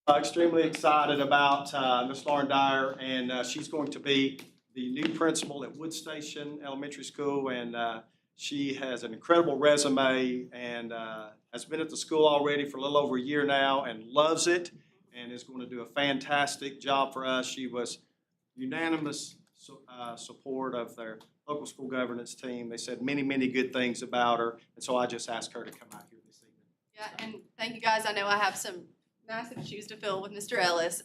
Extremely excited about Ms. Lauren Dyer, and she's going to be the new principal at Wood Station Elementary School, and she has an incredible resume and has been at the school already for a little over a year now and loves it and is going to do a fantastic job for us. She was unanimous support of their local school governance team. They said many, many good things about her, and so I just asked her to come out here this evening. Yeah, and thank you guys. I know I have some massive shoes to fill with Mr. Ellis.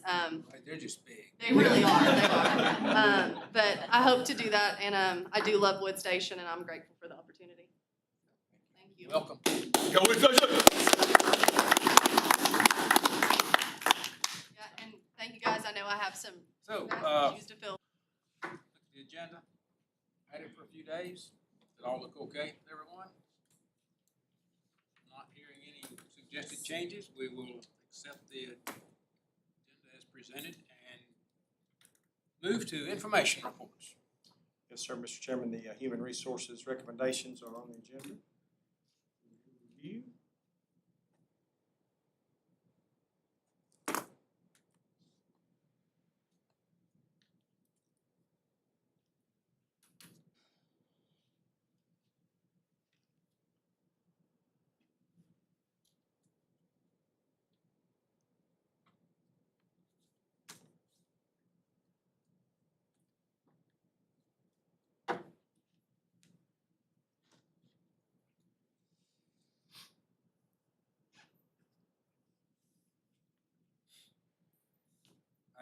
They're just big. They really are. They are. But I hope to do that, and I do love Wood Station, and I'm grateful for the opportunity. Thank you. Welcome. Go Wood Station! Yeah, and thank you guys. I know I have some So, massive shoes to fill. look at the agenda. Had it for a few days. Did it all look okay with everyone? Not hearing any suggested changes, we will accept the agenda as presented and move to information reports. Yes, sir, Mr. Chairman, the Human Resources recommendations are on the agenda. Review.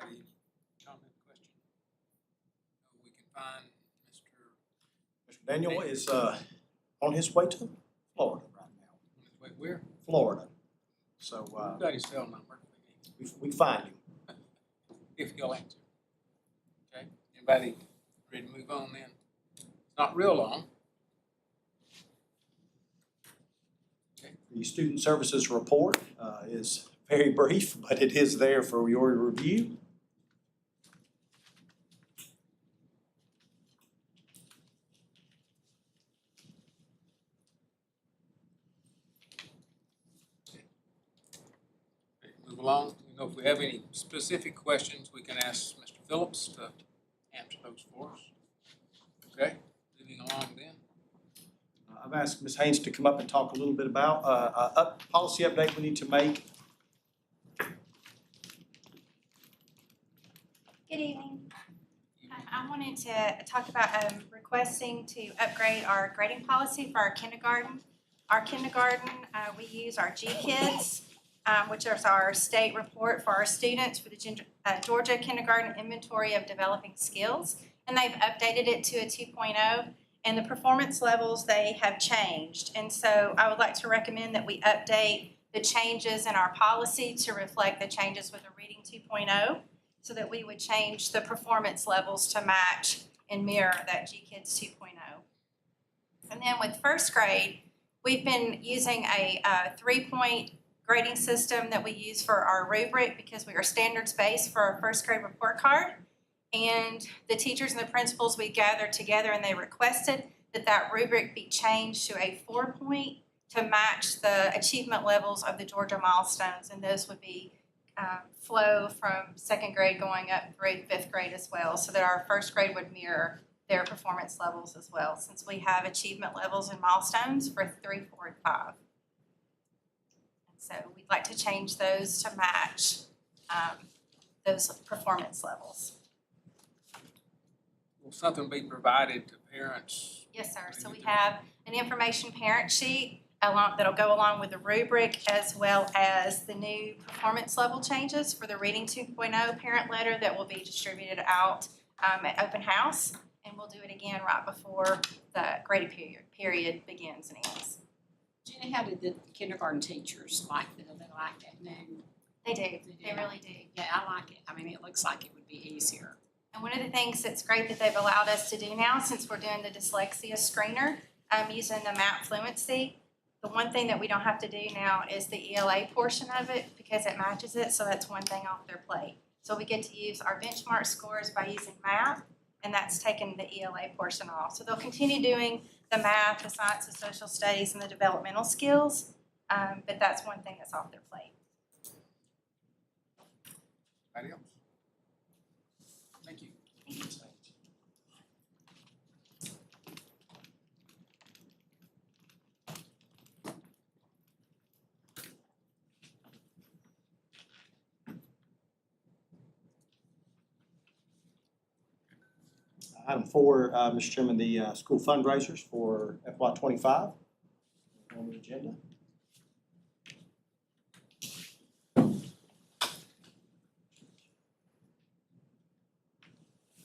Any comment, question? We can find Mr. Mr. Daniel is on his way to Florida right now. Wait, where? Florida. So Who got his cell number? we find him. If he'll answer. Okay, anybody ready to move on then? It's not real long. The student services report is very brief, but it is there for your review. Move along. You know, if we have any specific questions, we can ask Mr. Phillips to answer those for us. Okay, moving along then. I've asked Ms. Haynes to come up and talk a little bit about a policy update we need to make. Good evening. I wanted to talk about requesting to upgrade our grading policy for our kindergarten. Our kindergarten, we use our G-KIDS, which is our state report for our students for the Georgia Kindergarten Inventory of Developing Skills. And they've updated it to a 2.0, and the performance levels, they have changed. And so I would like to recommend that we update the changes in our policy to reflect the changes with the Reading 2.0. So that we would change the performance levels to match and mirror that G-KIDS 2.0. And then with first grade, we've been using a 3-point grading system that we use for our rubric because we are standards-based for our first grade report card. And the teachers and the principals, we gathered together and they requested that that rubric be changed to a 4-point to match the achievement levels of the Georgia milestones, and those would be flow from second grade going up through fifth grade as well, so that our first grade would mirror their performance levels as well, since we have achievement levels and milestones for 3, 4, and 5. And so we'd like to change those to match those performance levels. Will something be provided to parents? Yes, sir. So we have an information parent sheet that'll go along with the rubric, as well as the new performance level changes for the Reading 2.0 parent letter that will be distributed out at open house. And we'll do it again right before the grading period begins and ends. Jenny, how did the kindergarten teachers like that? They like that new? They do. They really do. Yeah, I like it. I mean, it looks like it would be easier. And one of the things that's great that they've allowed us to do now, since we're doing the dyslexia screener, using the MAP fluency, the one thing that we don't have to do now is the ELA portion of it because it matches it, so that's one thing off their plate. So we get to use our benchmark scores by using MAP, and that's taken the ELA portion off. So they'll continue doing the math, the science, the social studies, and the developmental skills, but that's one thing that's off their plate. Anybody else? Thank you. Item 4, Mr. Chairman, the school fundraisers for FY '25 on the agenda. I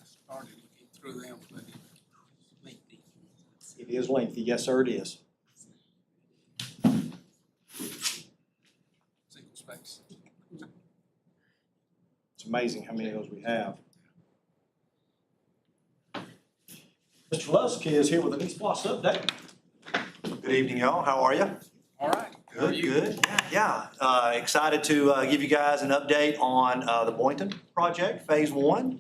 started looking through them, but it's lengthy. It is lengthy, yes, sir, it is. Single space. It's amazing how many of those we have. Mr. Lusk is here with an East Plus update. Good evening, y'all. How are you? All right. How are Good, you? good. Yeah, excited to give you guys an update on the Boynton project, Phase 1.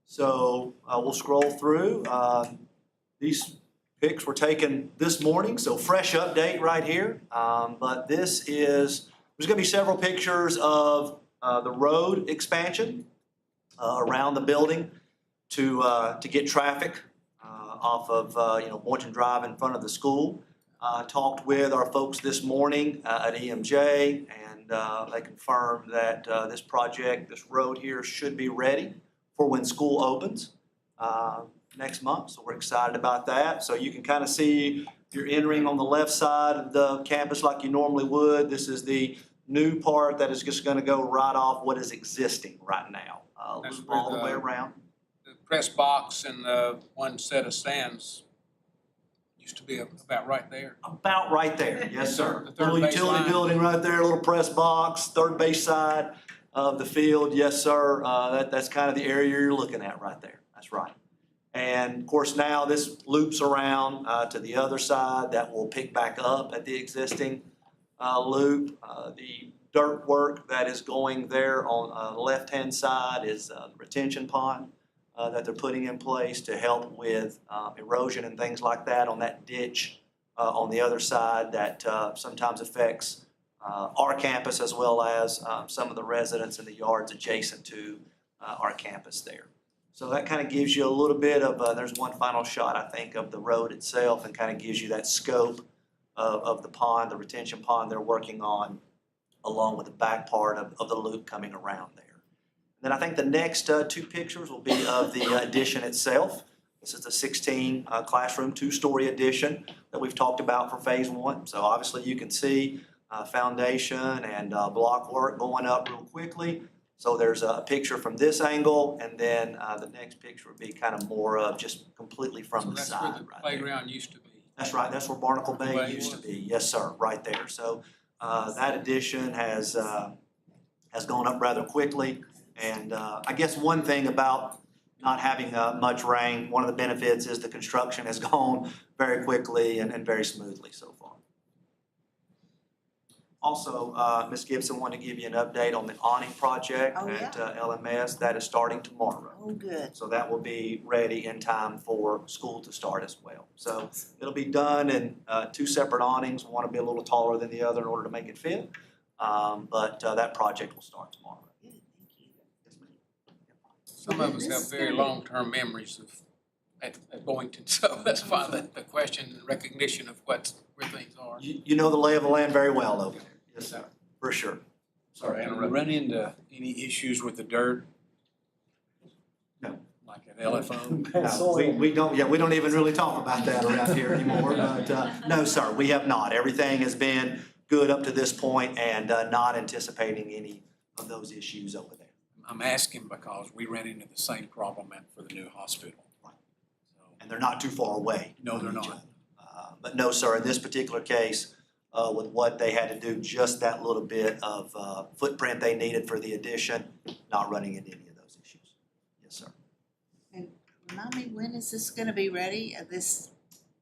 So we'll scroll through. These pics were taken this morning, so fresh update right here. But there's going to be several pictures of the road expansion around the building to get traffic off of Boynton Drive in front of the school. Talked with our folks this morning at EMJ, and they confirmed that this project, this road here, should be ready for when school opens next month. So we're excited about that. So you can kind of see you're entering on the left side of the campus like you normally would. This is the new part that is just going to go right off what is existing right now, That's loop where all the way the- around. The press box and the one set of stands used to be about right there. About right there, yes, sir. The third Little base utility line. building right there, little press box, third base side of the field, yes, sir. That's kind of the area you're looking at right there, that's right. And of course, now this loops around to the other side that will pick back up at the existing loop. The dirt work that is going there on the left-hand side is the retention pond that they're putting in place to help with erosion and things like that on that ditch on the other side that sometimes affects our campus as well as some of the residents in the yards adjacent to our campus there. So that kind of gives you a little bit of, there's one final shot, I think, of the road itself and kind of gives you that scope of the pond, the retention pond they're working on, along with the back part of the loop coming around there. Then I think the next 2 pictures will be of the addition itself. This is the 16 classroom 2-story addition that we've talked about for Phase 1. So obviously you can see foundation and block work going up real quickly. So there's a picture from this angle, and then the next picture would be kind of more of just completely from So the that's where side the right there. playground used to be. That's right, that's where Barnacle Bay Bay used to was. be, yes, sir, right there. So that addition has gone up rather quickly. And I guess one thing about not having much rain, one of the benefits is the construction has gone very quickly and very smoothly so far. Also, Ms. Gibson wanted to give you an update on the awning project Oh, at LMS. That is starting tomorrow. Oh, good. So that will be ready in time for school to start as well. So it'll be done in 2 separate awnings. One will be a little taller than the other in order to make it fit. But that project will start tomorrow. Good, thank you. Yes, ma'am. Some of us This have is very gonna be- long-term memories of at Boynton, so that's why the question and recognition of where things are. You know the lay of the land very well over there. Yes, sir, for sure. Sorry, I Have we interrupted. run into any issues with the dirt? No. Like at LFO? No, we don't even really talk about that around here anymore, but, no, sir, we have not. Everything has been good up to this point and, not anticipating any of those issues over there. I'm asking because we ran into the same problem for the new hospital. Right. So, And they're not too far away. No, they're from each not. other. But no, sir, in this particular case, with what they had to do, just that little bit of, footprint they needed for the addition, not running into any of those issues. Yes, sir. And remind me, when is this gonna be ready?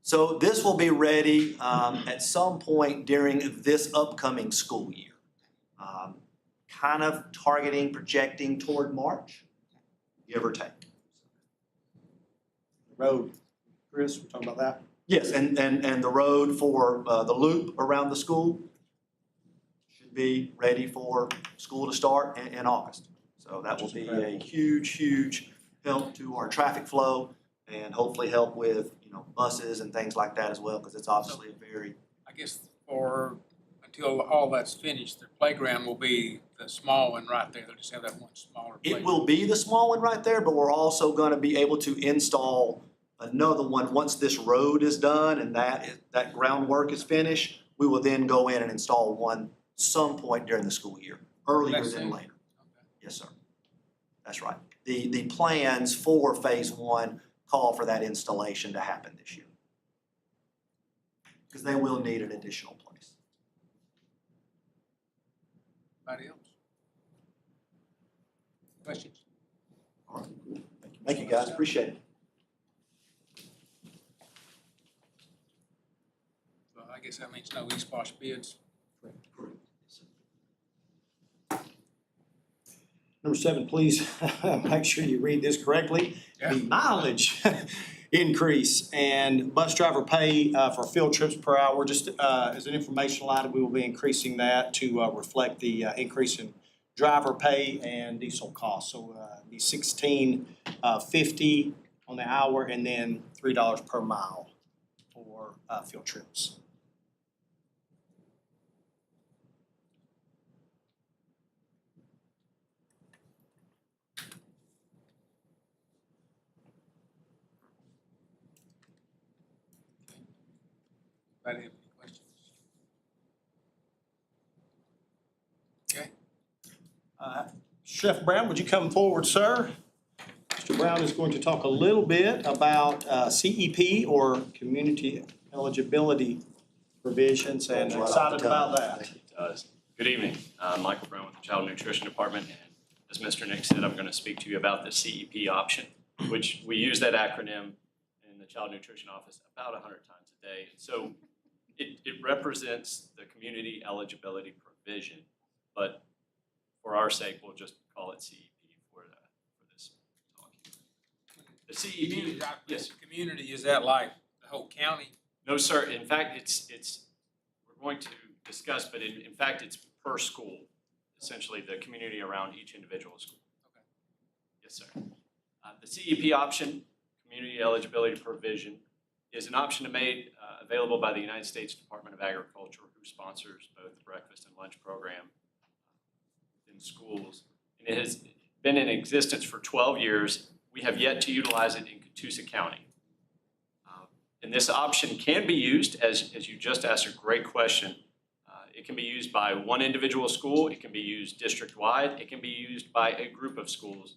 So this will be ready at some point during this upcoming school year. Kind of targeting, projecting toward March, give or take. Road, Chris, we're talking about that? Yes, and the road for the loop around the school should be ready for school to start in August. So that will be a huge, huge help to our traffic flow and hopefully help with, buses and things like that as well, because it's obviously a very, I guess until all that's finished, the playground will be the small one right there. They'll just have that one smaller playground. it will be the small one right there, but we're also gonna be able to install another one once this road is done and that groundwork is finished. We will then go in and install one some point during the school year, earlier That's than it? later. Yes, sir. That's right. The plans for phase one call for that installation to happen this year. Because they will need an additional place. Anybody else? Questions? All right. Thank you, guys. Appreciate it. Well, I guess that means no East Bosch bids. Number 7, please make sure you read this correctly. Yeah. The mileage increase and bus driver pay for field trips per hour, just as an informational item, we will be increasing that to reflect the increase in driver pay and diesel costs. So it'll be $16.50 on the hour and then $3 per mile for field trips. Anybody have any questions? Okay. Chef Brown, would you come forward, sir? Mr. Brown is going to talk a little bit about CEP, or Community Eligibility Provisions, and Right off excited the top. about that. It does. Good evening. I'm Michael Brown with the Child Nutrition Department. And as Mr. Nick said, I'm going to speak to you about the CEP option, which we use that acronym in the Child Nutrition Office about 100 times a day. So it represents the community eligibility provision, but for our sake, we'll just call it CEP for this talk. The Community, CEP, yes. community, is that like the whole county? No, sir. In fact, we're going to discuss, but in fact, it's per school, essentially the community around each individual school. Okay. Yes, sir. The CEP option, Community Eligibility Provision, is an option made available by the United States Department of Agriculture, who sponsors both the breakfast and lunch program in schools. And it has been in existence for 12 years. We have yet to utilize it in Catoosa County. And this option can be used, as you just asked a great question, it can be used by one individual school, it can be used district-wide, it can be used by a group of schools,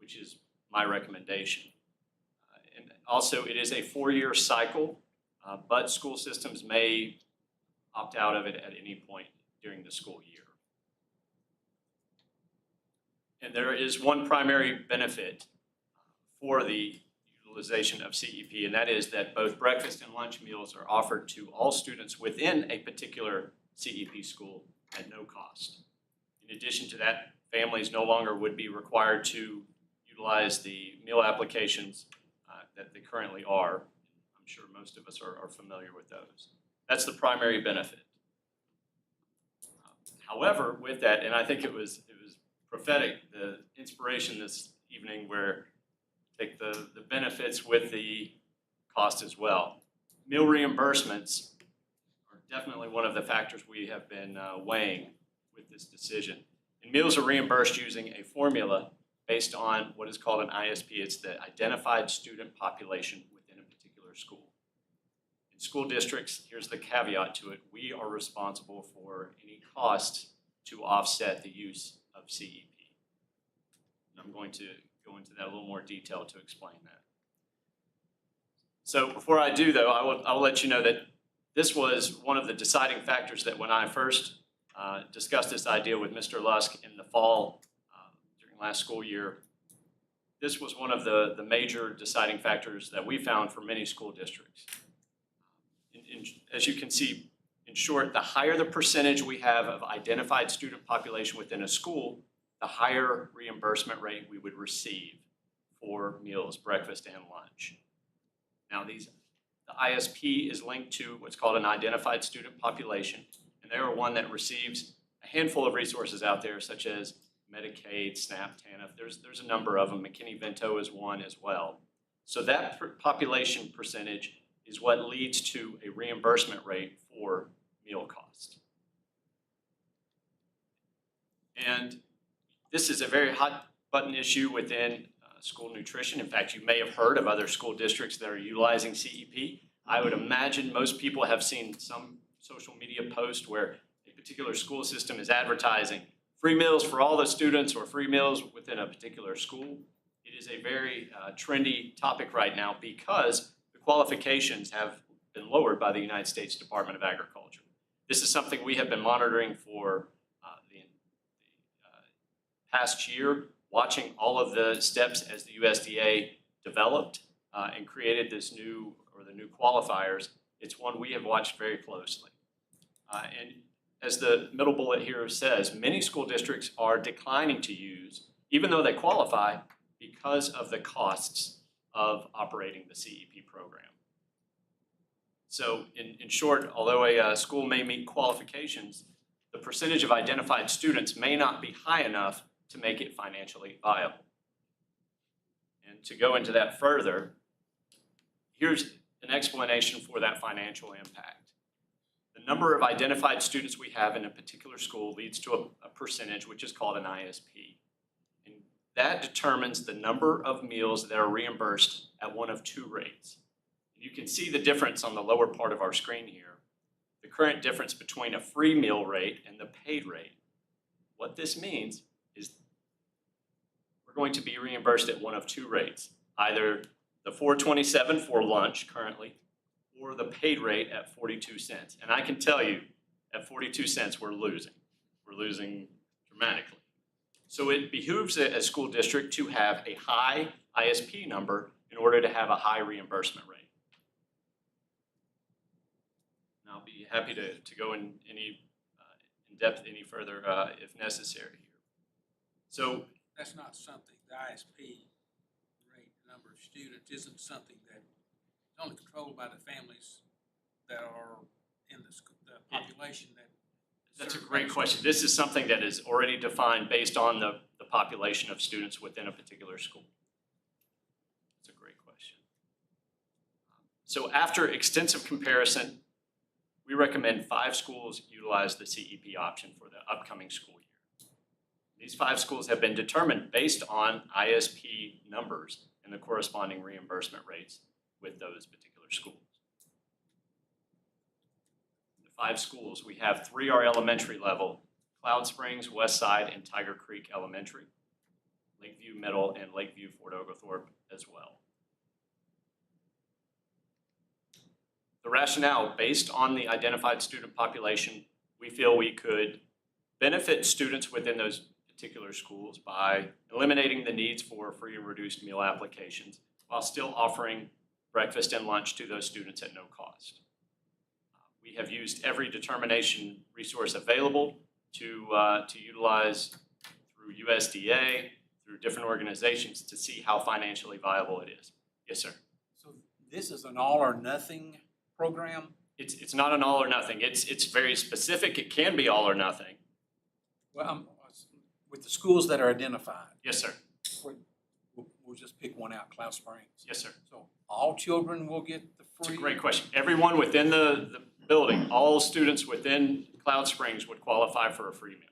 which is my recommendation. And also, it is a 4-year cycle, but school systems may opt out of it at any point during the school year. And there is one primary benefit for the utilization of CEP, and that is that both breakfast and lunch meals are offered to all students within a particular CEP school at no cost. In addition to that, families no longer would be required to utilize the meal applications that they currently are. I'm sure most of us are familiar with those. That's the primary benefit. However, with that, and I think it was prophetic, the inspiration this evening where take the benefits with the cost as well. Meal reimbursements are definitely one of the factors we have been weighing with this decision. And meals are reimbursed using a formula based on what is called an ISP. It's the identified student population within a particular school. In school districts, here's the caveat to it, we are responsible for any costs to offset the use of CEP. And I'm going to go into that a little more detail to explain that. So before I do though, I will let you know that this was one of the deciding factors that when I first discussed this idea with Mr. Lusk in the fall during last school year, this was one of the major deciding factors that we found for many school districts. As you can see, in short, the higher the percentage we have of identified student population within a school, the higher reimbursement rate we would receive for meals, breakfast and lunch. Now the ISP is linked to what's called an identified student population, and they are one that receives a handful of resources out there such as Medicaid, SNAP, TANF. There's a number of them. McKinney-Vento is one as well. So that population percentage is what leads to a reimbursement rate for meal cost. And this is a very hot button issue within school nutrition. In fact, you may have heard of other school districts that are utilizing CEP. I would imagine most people have seen some social media post where a particular school system is advertising free meals for all the students or free meals within a particular school. It is a very trendy topic right now because the qualifications have been lowered by the United States Department of Agriculture. This is something we have been monitoring for the past year, watching all of the steps as the USDA developed and created this new, or the new qualifiers. It's one we have watched very closely. And as the middle bullet here says, many school districts are declining to use, even though they qualify, because of the costs of operating the CEP program. So in short, although a school may meet qualifications, the percentage of identified students may not be high enough to make it financially viable. And to go into that further, here's an explanation for that financial impact. The number of identified students we have in a particular school leads to a percentage which is called an ISP. And that determines the number of meals that are reimbursed at one of two rates. You can see the difference on the lower part of our screen here, the current difference between a free meal rate and the paid rate. What this means is we're going to be reimbursed at one of two rates, either the $4.27 for lunch currently, or the paid rate at 42 cents. And I can tell you, at 42 cents, we're losing. We're losing dramatically. So it behooves a school district to have a high ISP number in order to have a high reimbursement rate. And I'll be happy to go in depth any further if necessary here. So That's not something, the ISP rate, number of students, isn't something that is only controlled by the families that are in the school, the population that. that's a great question. This is something that is already defined based on the population of students within a particular school. That's a great question. So after extensive comparison, we recommend 5 schools utilize the CEP option for the upcoming school year. These 5 schools have been determined based on ISP numbers and the corresponding reimbursement rates with those particular schools. The 5 schools, we have 3 are elementary level: Cloud Springs, Westside, and Tiger Creek Elementary, Lakeview Middle, and Lakeview Fort Oglethorpe as well. The rationale, based on the identified student population, we feel we could benefit students within those particular schools by eliminating the needs for free and reduced meal applications while still offering breakfast and lunch to those students at no cost. We have used every determination resource available to utilize through USDA, through different organizations to see how financially viable it is. Yes, sir. So this is an all or nothing program? It's not an all or nothing. It's very specific. It can be all or nothing. Well, with the schools that are identified, Yes, sir. we'll just pick one out, Cloud Springs. Yes, sir. So all children will get the It's free? a great question. Everyone within the building, all students within Cloud Springs would qualify for a free meal.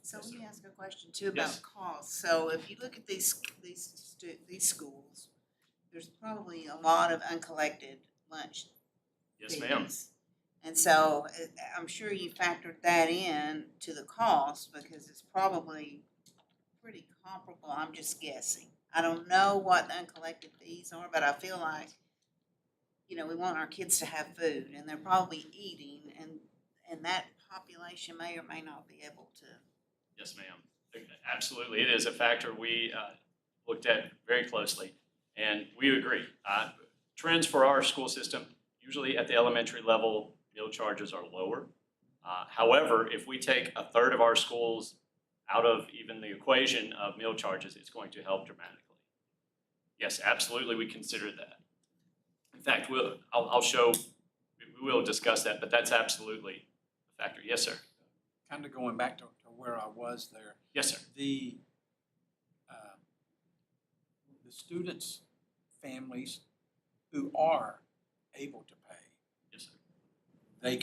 So Yes, let sir. me ask a question too about Yes. cost. So if you look at these schools, there's probably a lot of uncollected lunch Yes, ma'am. fees. And so I'm sure you factored that in to the cost because it's probably pretty comparable, I'm just guessing. I don't know what the uncollected fees are, but I feel like, you know, we want our kids to have food and they're probably eating and that population may or may not be able to. Yes, ma'am. Absolutely. It is a factor we looked at very closely, and we agree. Trends for our school system, usually at the elementary level, meal charges are lower. However, if we take a third of our schools out of even the equation of meal charges, it's going to help dramatically. Yes, absolutely, we considered that. In fact, I'll show, we will discuss that, but that's absolutely a factor. Yes, sir. Kind of going back to where I was there. Yes, sir. The students' families who are able to pay, Yes, sir. they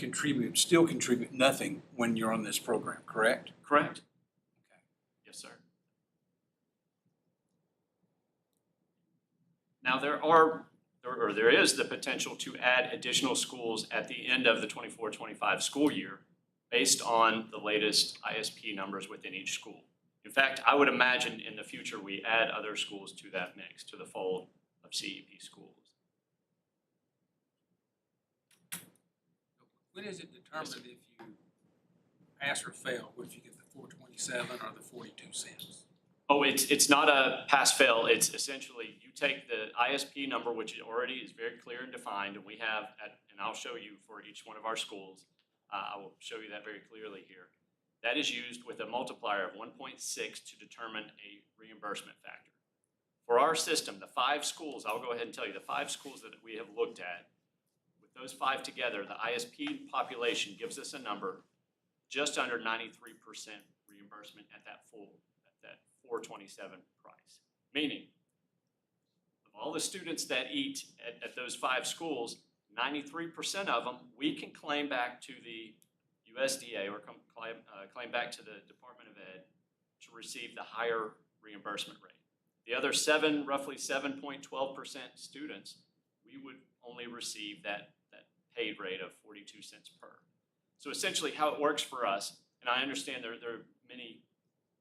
still contribute nothing when you're on this program, correct? Correct? Okay. Yes, sir. Now, there is the potential to add additional schools at the end of the 24-25 school year based on the latest ISP numbers within each school. In fact, I would imagine in the future we add other schools to that mix, to the fold of CEP schools. When is it determined if you pass or fail, whether you get the 427 or the 42 cents? Oh, it's not a pass-fail. It's essentially you take the ISP number, which already is very clear and defined, and we have, and I'll show you for each one of our schools. I will show you that very clearly here. That is used with a multiplier of 1.6 to determine a reimbursement factor. For our system, the 5 schools, I'll go ahead and tell you, the 5 schools that we have looked at, with those 5 together, the ISP population gives us a number just under 93% reimbursement at that 427 price. Meaning, of all the students that eat at those 5 schools, 93% of them we can claim back to the USDA or claim back to the Department of Ed to receive the higher reimbursement rate. The other roughly 7.12% students, we would only receive that paid rate of 42 cents per. So essentially how it works for us, and I understand there are many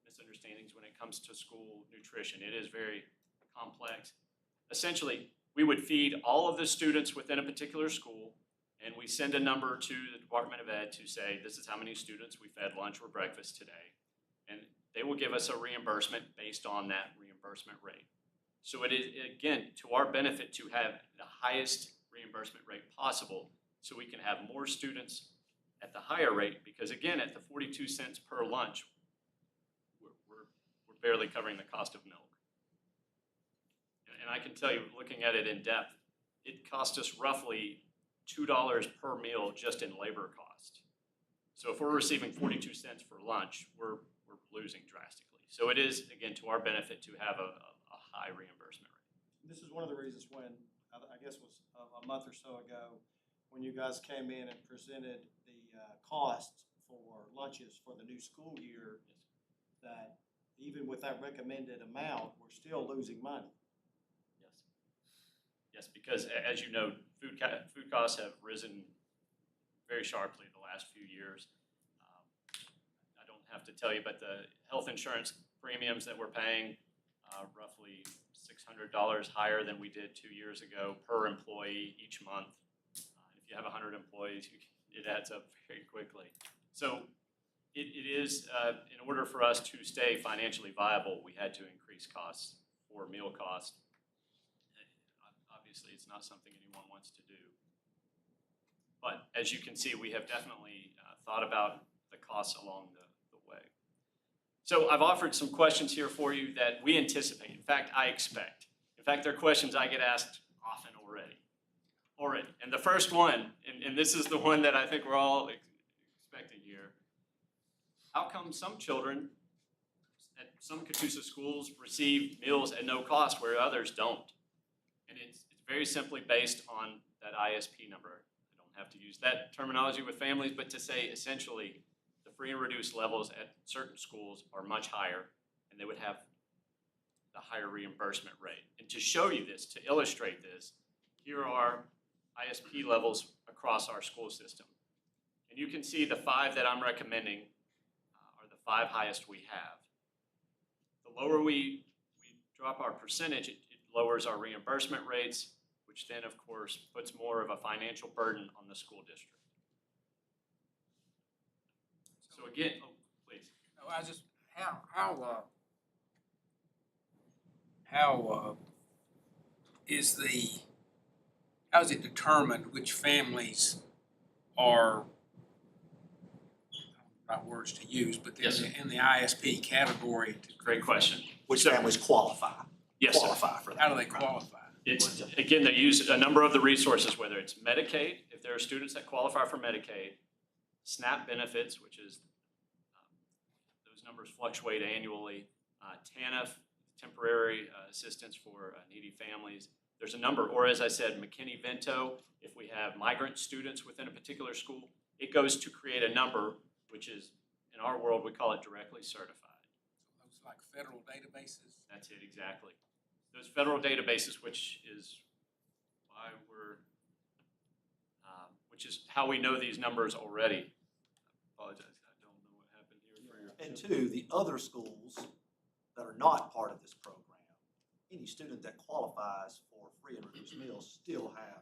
misunderstandings when it comes to school nutrition. It is very complex. Essentially, we would feed all of the students within a particular school, and we send a number to the Department of Ed to say, this is how many students we fed lunch or breakfast today. And they will give us a reimbursement based on that reimbursement rate. So it is, again, to our benefit to have the highest reimbursement rate possible so we can have more students at the higher rate, because again, at the 42 cents per lunch, we're barely covering the cost of milk. And I can tell you, looking at it in depth, it cost us roughly $2 per meal just in labor cost. So if we're receiving 42 cents for lunch, we're losing drastically. So it is, again, to our benefit to have a high reimbursement rate. This is one of the reasons when, I guess it was a month or so ago, when you guys came in and presented the costs for lunches for the new school year, that even with that recommended amount, we're still losing money. Yes, because as you know, food costs have risen very sharply the last few years. I don't have to tell you, but the health insurance premiums that we're paying, roughly $600 higher than we did 2 years ago per employee each month. If you have 100 employees, it adds up very quickly. So it is, in order for us to stay financially viable, we had to increase costs for meal costs. Obviously, it's not something anyone wants to do. But as you can see, we have definitely thought about the costs along the way. So I've offered some questions here for you that we anticipate. In fact, I expect. In fact, they're questions I get asked often already. And the first one, and this is the one that I think we're all expecting here. How come some children at some Catoosa schools receive meals at no cost where others don't? And it's very simply based on that ISP number. I don't have to use that terminology with families, but to say essentially the free and reduced levels at certain schools are much higher, and they would have the higher reimbursement rate. And to show you this, to illustrate this, here are ISP levels across our school system. And you can see the 5 that I'm recommending are the 5 highest we have. The lower we drop our percentage, it lowers our reimbursement rates, which then, of course, puts more of a financial burden on the school district. So again, oh, please. No, I just, how is it determined which families are, not words to use, but they're Yes, sir. in the ISP category? Great question. Which families qualify? Yes, sir. Qualify for that. How do they qualify? It's, again, they use a number of the resources, whether it's Medicaid, if there are students that qualify for Medicaid, SNAP benefits, which is Those numbers fluctuate annually. TANF, temporary assistance for needy families. There's a number, or as I said, McKinney-Vento, if we have migrant students within a particular school, it goes to create a number, which is, in our world, we call it directly certified. So those like federal databases. That's it, exactly. Those federal databases, which is why which is how we know these numbers already. I apologize, I don't know what happened here for your. And two, the other schools that are not part of this program, any student that qualifies for free and reduced meals still have